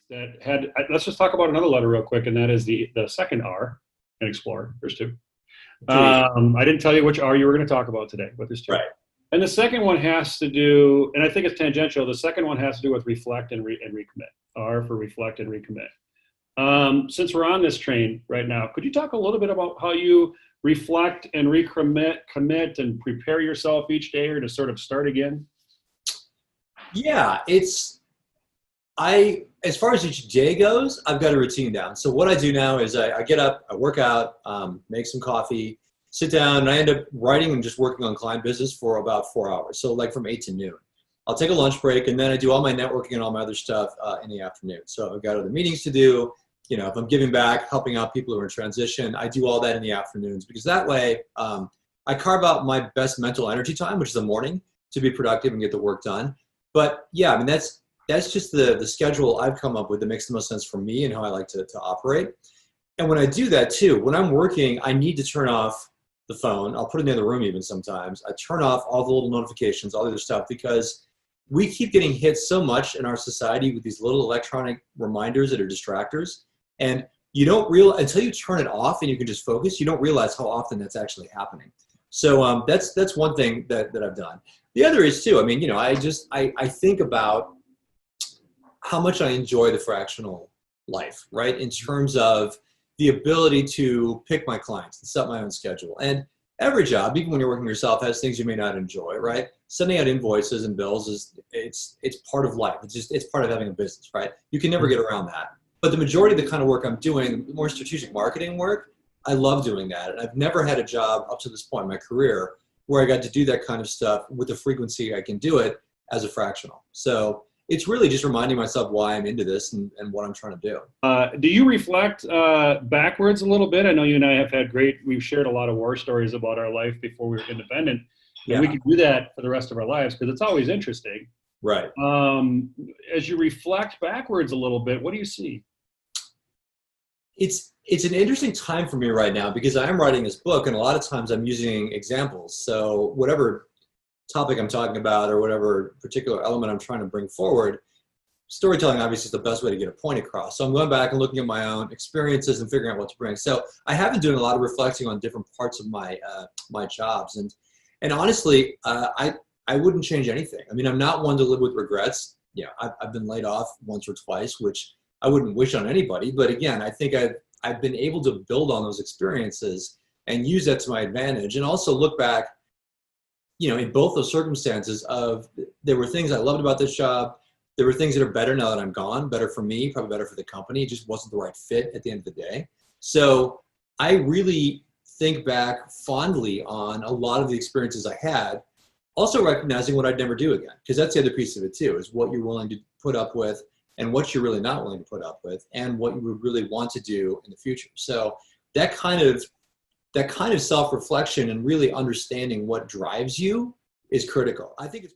that had, let's just talk about another letter real quick, and that is the second R in Explore. There's two. Please. I didn't tell you which R you were going to talk about today, but there's two. Right. And the second one has to do, and I think it's tangential, the second one has to do with reflect and recommit. R for reflect and recommit. Since we're on this train right now, could you talk a little bit about how you reflect and recommit, commit, and prepare yourself each day or to sort of start again? Yeah, as far as each day goes, I've got a routine down. So what I do now is I get up, I work out, make some coffee, sit down, and I end up writing and just working on client business for about 4 hours. So like from 8 to noon. I'll take a lunch break, and then I do all my networking and all my other stuff in the afternoon. So I've got other meetings to do. You know, if I'm giving back, helping out people who are in transition, I do all that in the afternoons, because that way I carve out my best mental energy time, which is the morning, to be productive and get the work done. But yeah, I mean, that's just the schedule I've come up with that makes the most sense for me and how I like to operate. And when I do that too, when I'm working, I need to turn off the phone. I'll put it in the other room even sometimes. I turn off all the little notifications, all the other stuff, because we keep getting hit so much in our society with these little electronic reminders that are distractors. And you don't realize, until you turn it off and you can just focus, you don't realize how often that's actually happening. So that's one thing that I've done. The other is too, I mean, you know, I think about how much I enjoy the fractional life, right? In terms of the ability to pick my clients and set my own schedule. And every job, even when you're working yourself, has things you may not enjoy, right? Sending out invoices and bills it's part of life. It's part of having a business, right? You can never get around that. But the majority of the kind of work I'm doing, the more strategic marketing work, I love doing that. And I've never had a job up to this point in my career where I got to do that kind of stuff with the frequency I can do it as a fractional. So it's really just reminding myself why I'm into this and what I'm trying to do. Do you reflect backwards a little bit? I know you and I have had we've shared a lot of war stories about our life before we were independent. Yeah. And we can do that for the rest of our lives because it's always interesting. Right. As you reflect backwards a little bit, what do you see? It's an interesting time for me right now because I am writing this book, and a lot of times I'm using examples. So whatever topic I'm talking about or whatever particular element I'm trying to bring forward, storytelling obviously is the best way to get a point across. So I'm going back and looking at my own experiences and figuring out what to bring. So I have been doing a lot of reflecting on different parts of my my jobs, and honestly, I wouldn't change anything. I mean, I'm not one to live with regrets. Yeah, I've been laid off once or twice, which I wouldn't wish on anybody. But again, I think I've been able to build on those experiences and use that to my advantage, and also look back, you know, in both those circumstances of there were things I loved about this job. There were things that are better now that I'm gone, better for me, probably better for the company. It just wasn't the right fit at the end of the day. So I really think back fondly on a lot of the experiences I had, also recognizing what I'd never do again, because that's the other piece of it too, is what you're willing to put up with and what you're really not willing to put up with and what you would really want to do in the future. So that kind of self-reflection and really understanding what drives you is critical. I think it's